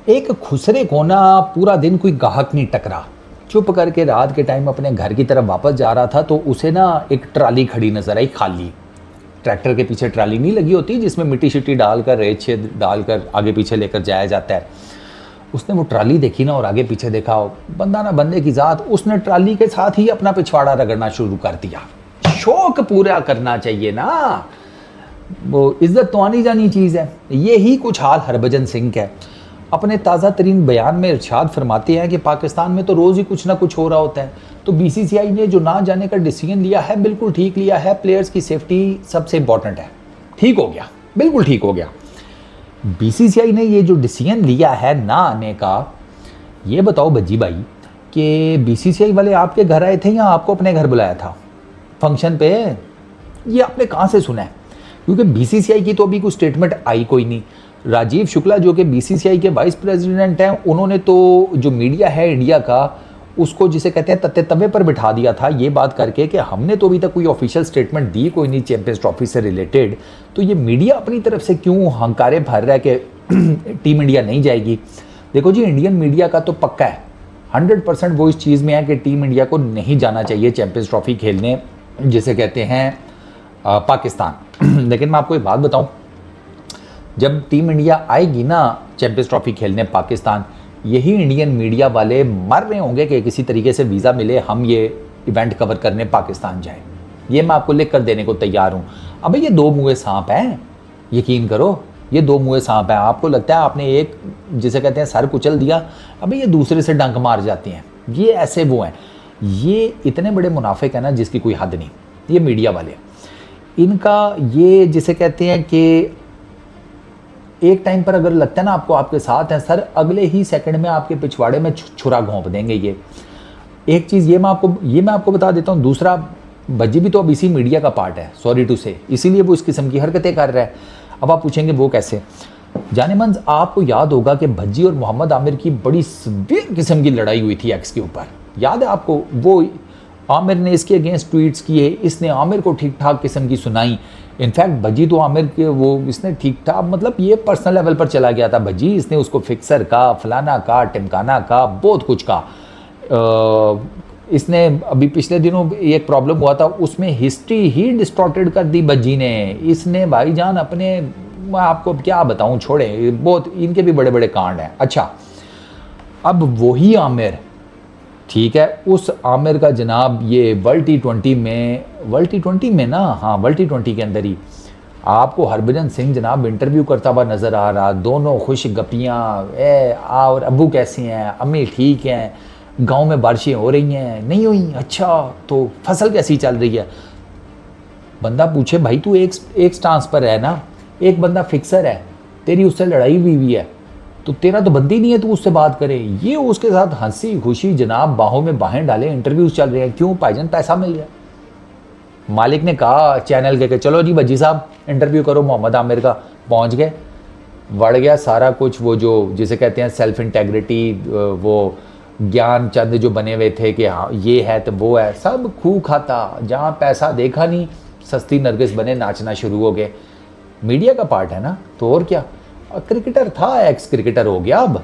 एक खुसरे को ना पूरा दिन कोई गाहक नहीं टकरा। चुप करके रात के टाइम अपने घर की तरफ वापस जा रहा था तो उसे ना एक ट्राली खड़ी नजर आई, खाली। ट्रैक्टर के पीछे ट्राली नहीं लगी होती जिसमें मिट्टी शिट्टी डालकर, रेत छेद डालकर आगे पीछे लेकर जाया जाता है। उसने वो ट्राली देखी ना और आगे पीछे देखा, बंदा ना बंदे की जात, उसने ट्राली के साथ ही अपना पिछवाड़ा रगड़ना शुरू कर दिया। शौक पूरा करना चाहिए ना, वो इज्जत तो आनी जानी चीज़ है। यही कुछ हाल हरभजन सिंह का है। अपने ताज़ा तरीन बयान में इरशाद फरमाते हैं कि पाकिस्तान में तो रोज़ ही कुछ ना कुछ हो रहा होता है, तो बीसीसीआई ने जो ना जाने का डिसीजन लिया है बिल्कुल ठीक लिया है। प्लेयर्स की सेफ्टी सबसे इंपॉर्टेंट है। ठीक हो गया, बिल्कुल ठीक हो गया। बीसीसीआई ने ये जो डिसीजन लिया है ना आने का, ये बताओ भज्जी भाई कि बीसीसीआई वाले आपके घर आए थे या आपको अपने घर बुलाया था फंक्शन पे? ये आपने कहाँ से सुना है? क्योंकि बीसीसीआई की तो अभी कोई स्टेटमेंट आई कोई नहीं। राजीव शुक्ला जो कि बीसीसीआई के वाइस प्रेसिडेंट हैं, उन्होंने तो जो मीडिया है इंडिया का, उसको जिसे कहते हैं तत्ते तवे पर बिठा दिया था ये बात करके कि हमने तो अभी तक कोई ऑफिशियल स्टेटमेंट दी कोई नहीं चैंपियंस ट्रॉफी से रिलेटेड, तो ये मीडिया अपनी तरफ से क्यों हंकारे भर रहा है कि टीम इंडिया नहीं जाएगी। देखो जी, इंडियन मीडिया का तो पक्का है 100% वो इस चीज़ में है कि टीम इंडिया को नहीं जाना चाहिए चैंपियंस ट्रॉफी खेलने, जिसे कहते हैं पाकिस्तान। लेकिन मैं आपको एक बात बताऊं, जब टीम इंडिया आएगी ना चैंपियंस ट्रॉफी खेलने पाकिस्तान, यही इंडियन मीडिया वाले मर रहे होंगे कि किसी तरीके से वीज़ा मिले, हम ये इवेंट कवर करने पाकिस्तान जाएं। ये मैं आपको लिख कर देने को तैयार हूँ। अब ये दो मुँहे सांप हैं, यकीन करो, ये दो मुँहे सांप हैं। आपको लगता है आपने एक जिसे कहते हैं सर कुचल दिया, अब ये दूसरे से डंक मार जाते हैं। ये ऐसे वो हैं, ये इतने बड़े मुनाफिक हैं ना जिसकी कोई हद नहीं। ये मीडिया वाले, इनका ये जिसे कहते हैं कि एक टाइम पर अगर लगता है ना आपको आपके साथ है सर, अगले ही सेकंड में आपके पिछवाड़े में छुरा घोंप देंगे। ये एक चीज़ ये मैं आपको बता देता हूँ। दूसरा, भज्जी भी तो अब इसी मीडिया का पार्ट है, सॉरी टू से, इसीलिए वो इस किस्म की हरकतें कर रहा है। अब आप पूछेंगे वो कैसे? जानेमन, आपको याद होगा कि भज्जी और मोहम्मद आमिर की बड़ी सीवियर किस्म की लड़ाई हुई थी एक्स के ऊपर, याद है आपको? वो आमिर ने इसके अगेंस्ट ट्वीट्स किए, इसने आमिर को ठीक ठाक किस्म की सुनाई। इनफैक्ट भज्जी तो आमिर के वो इसने ठीक ठाक, मतलब ये पर्सनल लेवल पर चला गया था भज्जी, इसने उसको फिक्सर का, फलाना का, टिमकाना का, बहुत कुछ का। इसने अभी पिछले दिनों एक प्रॉब्लम हुआ था, उसमें हिस्ट्री ही डिस्टॉर्टेड कर दी भज्जी ने। इसने भाईजान अपने, मैं आपको क्या बताऊं, छोड़े, बहुत इनके भी बड़े बड़े कांड हैं। अच्छा, अब वही आमिर, ठीक है, उस आमिर का जनाब ये वर्ल्ड टी20 में ना, हाँ वर्ल्ड टी20 के अंदर ही आपको हरभजन सिंह जनाब इंटरव्यू करता हुआ नज़र आ रहा। दोनों खुश गपियाँ, और अब्बू कैसे हैं, अम्मी ठीक हैं, गांव में बारिशें हो रही हैं, नहीं हुई, अच्छा तो फसल कैसी चल रही है। बंदा पूछे भाई तू एक स्टांस पर है ना, एक बंदा फिक्सर है, तेरी उससे लड़ाई हुई है, तो तेरा तो बंदी नहीं है तू उससे बात करे। ये उसके साथ हंसी खुशी जनाब बाहों में बाहें डाले इंटरव्यूज चल रहे हैं। क्यों भाईजान? पैसा मिल गया। मालिक ने कहा चैनल के चलो जी भज्जी साहब इंटरव्यू करो मोहम्मद आमिर का, पहुंच गए, बढ़ गया सारा कुछ। वो जो जिसे कहते हैं सेल्फ इंटेग्रिटी, वो ज्ञान चंद जो बने हुए थे कि हाँ ये है तो वो है, सब खूह खाता। जहाँ पैसा देखा नहीं, सस्ती नरगिस बने नाचना शुरू हो गए। मीडिया का पार्ट है ना, तो और क्या। क्रिकेटर था, एक्स क्रिकेटर हो गया, अब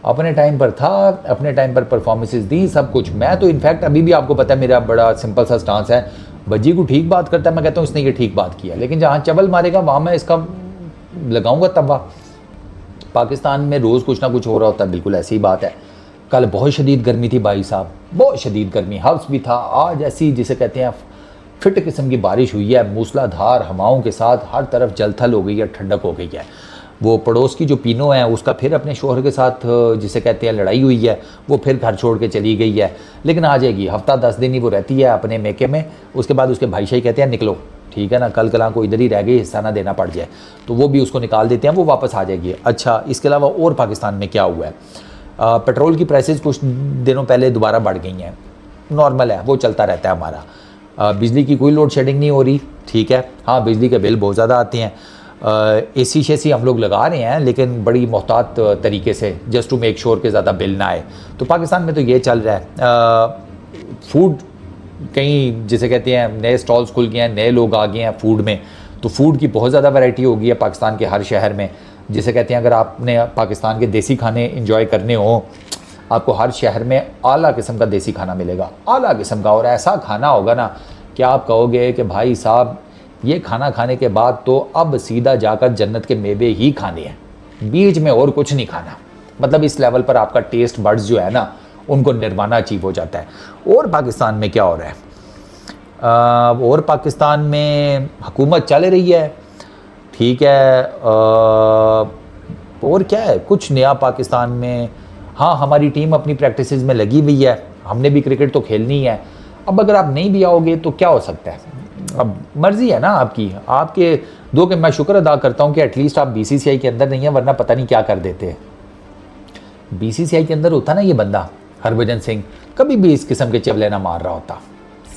अपने टाइम पर था, अपने टाइम पर परफॉर्मेंसेस दी, सब कुछ। मैं तो इनफैक्ट अभी भी आपको पता है मेरा बड़ा सिंपल सा स्टांस है, भज्जी को ठीक बात करता है, मैं कहता हूँ इसने ये ठीक बात किया, लेकिन जहाँ चवल मारेगा वहाँ मैं इसका लगाऊंगा तवा। पाकिस्तान में रोज़ कुछ ना कुछ हो रहा होता है, बिल्कुल ऐसी ही बात है। कल बहुत शदीद गर्मी थी भाई साहब, बहुत शदीद गर्मी, हव्स भी था। आज ऐसी जिसे कहते हैं फिट किस्म की बारिश हुई है, मूसलाधार हवाओं के साथ, हर तरफ जलथल हो गई है, ठंडक हो गई है। वो पड़ोस की जो पीनो है उसका फिर अपने शोहर के साथ जिसे कहते हैं लड़ाई हुई है, वो फिर घर छोड़ के चली गई है, लेकिन आ जाएगी। हफ्ता 10 दिन ही वो रहती है अपने मेके में, उसके बाद उसके भाई शाही कहते हैं निकलो, ठीक है ना, कल कला को इधर ही रह गई, हिस्सा ना देना पड़ जाए, तो वो भी उसको निकाल देते हैं, वो वापस आ जाएगी। अच्छा, इसके अलावा और पाकिस्तान में क्या हुआ है? पेट्रोल की प्राइसेस कुछ दिनों पहले दोबारा बढ़ गई हैं, नॉर्मल है, वो चलता रहता है हमारा। बिजली की कोई लोड शेडिंग नहीं हो रही, ठीक है। हाँ, बिजली के बिल बहुत ज़्यादा आते हैं। एसी शेसी हम लोग लगा रहे हैं, लेकिन बड़ी मोहतात तरीके से, जस्ट टू मेक श्योर कि ज़्यादा बिल ना आए। तो पाकिस्तान में तो ये चल रहा है। फूड कहीं जिसे कहते हैं नए स्टॉल्स खुल गए हैं, नए लोग आ गए हैं फूड में, तो फूड की बहुत ज़्यादा वैरायटी हो गई है पाकिस्तान के हर शहर में। जिसे कहते हैं अगर आपने पाकिस्तान के देसी खाने इंजॉय करने हो, आपको हर शहर में आला किस्म का देसी खाना मिलेगा, आला किस्म का, और ऐसा खाना होगा ना कि आप कहोगे कि भाई साहब ये खाना खाने के बाद तो अब सीधा जाकर जन्नत के मेवे ही खाने हैं, बीच में और कुछ नहीं खाना। मतलब इस लेवल पर आपका टेस्ट बड्स जो है ना उनको निर्वाणा अचीव हो जाता है। और पाकिस्तान में क्या हो रहा है? और पाकिस्तान में हुकूमत चल रही है, ठीक है। और क्या है, कुछ नया पाकिस्तान में? हाँ, हमारी टीम अपनी प्रैक्टिसेस में लगी हुई है, हमने भी क्रिकेट तो खेलनी है। अब अगर आप नहीं भी आओगे तो क्या हो सकता है, अब मर्जी है ना आपकी, आपके दो के मैं शुक्र अदा करता हूँ कि एटलीस्ट आप बीसीसीआई के अंदर नहीं है, वरना पता नहीं क्या कर देते। बीसीसीआई के अंदर होता ना ये बंदा हरभजन सिंह, कभी भी इस किस्म के चिवले ना मार रहा होता,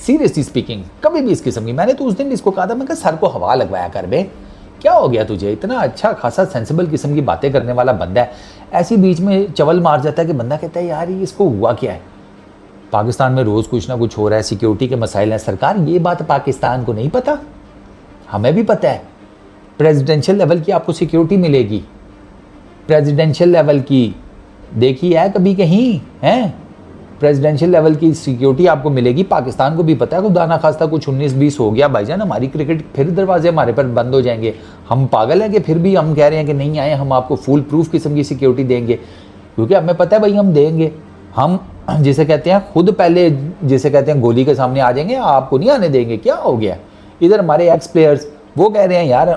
सीरियसली स्पीकिंग, कभी भी इस किस्म की। मैंने तो उस दिन भी इसको कहा था, मैं कहा सर को हवा लगवाया कर बे, क्या हो गया तुझे, इतना अच्छा खासा सेंसिबल किस्म की बातें करने वाला बंदा है, ऐसी बीच में चवल मार जाता है कि बंदा कहता है यार ये इसको हुआ क्या है। पाकिस्तान में रोज़ कुछ ना कुछ हो रहा है, सिक्योरिटी के मसाइल हैं। सरकार ये बात पाकिस्तान को नहीं पता, हमें भी पता है। प्रेसिडेंशियल लेवल की आपको सिक्योरिटी मिलेगी, प्रेसिडेंशियल लेवल की, देखी है कभी कहीं है? प्रेसिडेंशियल लेवल की सिक्योरिटी आपको मिलेगी। पाकिस्तान को भी पता है खुदा ना खास्ता कुछ 19-20 हो गया भाईजान, हमारी क्रिकेट फिर दरवाजे हमारे पर बंद हो जाएंगे। हम पागल हैं कि फिर भी हम कह रहे हैं कि नहीं आए, हम आपको फुल प्रूफ किस्म की सिक्योरिटी देंगे, क्योंकि हमें पता है भाई हम देंगे। हम जिसे कहते हैं खुद पहले जिसे कहते हैं गोली के सामने आ जाएंगे, आपको नहीं आने देंगे। क्या हो गया? इधर हमारे एक्स प्लेयर्स वो कह रहे हैं यार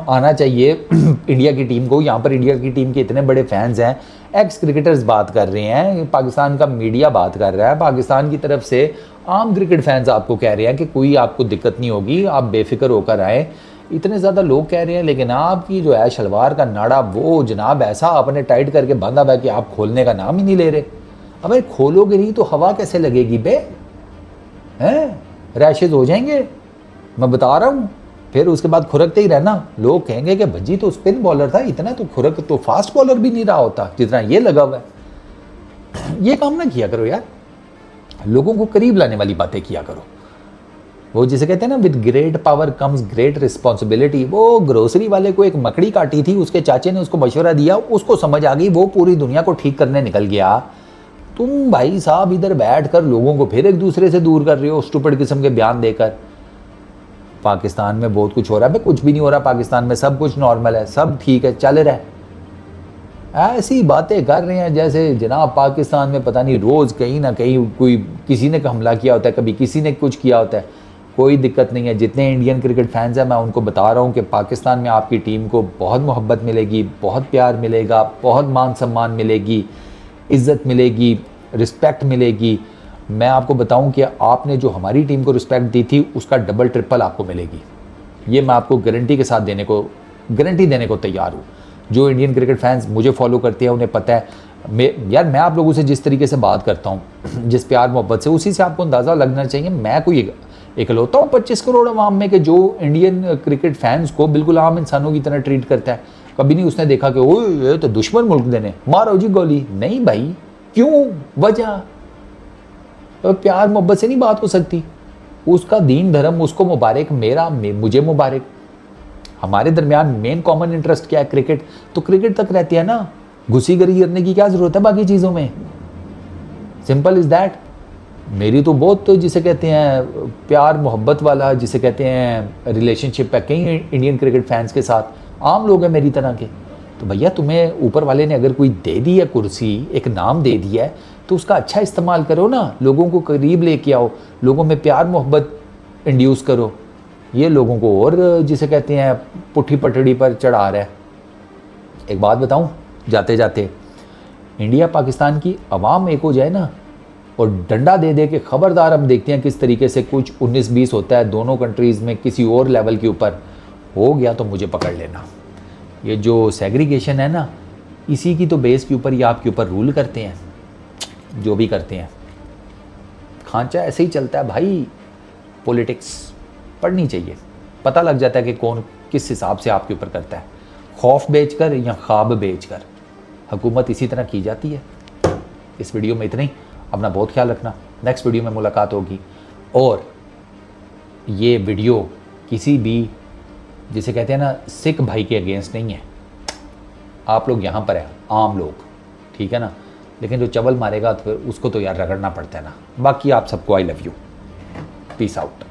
आना चाहिए इंडिया की टीम को, यहाँ पर इंडिया की टीम के इतने बड़े फैंस हैं, एक्स क्रिकेटर्स बात कर रहे हैं, पाकिस्तान का मीडिया बात कर रहा है, पाकिस्तान की तरफ से आम क्रिकेट फैंस आपको कह रहे हैं कि कोई आपको दिक्कत नहीं होगी, आप बेफिक्र होकर आए। इतने ज़्यादा लोग कह रहे हैं, लेकिन आपकी जो है शलवार का नाड़ा वो जनाब ऐसा आपने टाइट करके बांधा हुआ है कि आप खोलने का नाम ही नहीं ले रहे। अब खोलोगे नहीं तो हवा कैसे लगेगी बे, हैं? रैशेज हो जाएंगे, मैं बता रहा हूँ। फिर उसके बाद खुरकते ही रहना, लोग कहेंगे कि भज्जी तो स्पिन बॉलर था, इतना तो खुरक तो फास्ट बॉलर भी नहीं रहा होता जितना ये लगा हुआ है। ये काम ना किया करो यार, लोगों को करीब लाने वाली बातें किया करो। वो जिसे कहते हैं ना with great power comes great responsibility. वो ग्रोसरी वाले को एक मकड़ी काटी थी, उसके चाचे ने उसको मशवरा दिया, उसको समझ आ गई, वो पूरी दुनिया को ठीक करने निकल गया। तुम भाई साहब इधर बैठ कर लोगों को फिर एक दूसरे से दूर कर रहे हो स्टूपिड किस्म के बयान देकर। पाकिस्तान में बहुत कुछ हो रहा है, कुछ भी नहीं हो रहा पाकिस्तान में, सब कुछ नॉर्मल है, सब ठीक है, चल रहा है। ऐसी बातें कर रहे हैं जैसे जनाब पाकिस्तान में पता नहीं रोज़ कहीं ना कहीं कोई किसी ने हमला किया होता है, कभी किसी ने कुछ किया होता है। कोई दिक्कत नहीं है। जितने इंडियन क्रिकेट फैंस हैं मैं उनको बता रहा हूँ कि पाकिस्तान में आपकी टीम को बहुत मोहब्बत मिलेगी, बहुत प्यार मिलेगा, बहुत मान सम्मान मिलेगी, इज़्ज़त मिलेगी, रिस्पेक्ट मिलेगी। मैं आपको बताऊं कि आपने जो हमारी टीम को रिस्पेक्ट दी थी उसका डबल ट्रिपल आपको मिलेगी। ये मैं आपको गारंटी के साथ गारंटी देने को तैयार हूँ। जो इंडियन क्रिकेट फैंस मुझे फॉलो करते हैं उन्हें पता है मैं आप लोगों से जिस तरीके से बात करता हूँ, जिस प्यार मोहब्बत से, उसी से आपको अंदाज़ा लगना चाहिए। मैं कोई इकलौता हूँ 25 करोड़ अवाम में कि जो इंडियन क्रिकेट फैंस को बिल्कुल आम इंसानों की तरह ट्रीट करता है। कभी नहीं उसने देखा कि ओ ये तो दुश्मन मुल्क देने, मारो जी गोली। नहीं भाई, क्यों? वजह तो प्यार मोहब्बत से नहीं बात हो सकती। उसका दीन धर्म उसको मुबारक, मुझे मुबारक। हमारे दरमियान मेन कॉमन इंटरेस्ट क्या है? क्रिकेट। तो क्रिकेट तक रहती है ना, घुसी गरी करने की क्या जरूरत है बाकी चीज़ों में? Simple is that. मेरी तो बहुत जिसे कहते हैं प्यार मोहब्बत वाला जिसे कहते हैं रिलेशनशिप है कई इंडियन क्रिकेट फैंस के साथ, आम लोग हैं मेरी तरह के। तो भैया तुम्हें ऊपर वाले ने अगर कोई दे दी है कुर्सी, एक नाम दे दिया है, तो उसका अच्छा इस्तेमाल करो ना, लोगों को करीब लेके आओ, लोगों में प्यार मोहब्बत इंड्यूस करो। ये लोगों को और जिसे कहते हैं पुट्ठी पटड़ी पर चढ़ा रहा है। एक बात बताऊं जाते जाते, इंडिया पाकिस्तान की आवाम एक हो जाए ना और डंडा दे दे के खबरदार, हम देखते हैं किस तरीके से कुछ 19-20 होता है दोनों कंट्रीज़ में किसी और लेवल के ऊपर हो गया, तो मुझे पकड़ लेना। ये जो सेग्रीगेशन है ना, इसी की तो बेस के ऊपर ये आपके ऊपर रूल करते हैं, जो भी करते हैं। खांचा ऐसे ही चलता है भाई। पॉलिटिक्स पढ़नी चाहिए, पता लग जाता है कि कौन किस हिसाब से आपके ऊपर करता है, खौफ बेचकर या ख्वाब बेचकर। हुकूमत इसी तरह की जाती है। इस वीडियो में इतना ही। अपना बहुत ख्याल रखना, नेक्स्ट वीडियो में मुलाकात होगी। और ये वीडियो किसी भी जिसे कहते हैं ना सिख भाई के अगेंस्ट नहीं है, आप लोग यहाँ पर हैं, आम लोग, ठीक है ना, लेकिन जो चवल मारेगा तो फिर उसको तो यार रगड़ना पड़ता है ना। बाकी आप सबको I love you, peace out.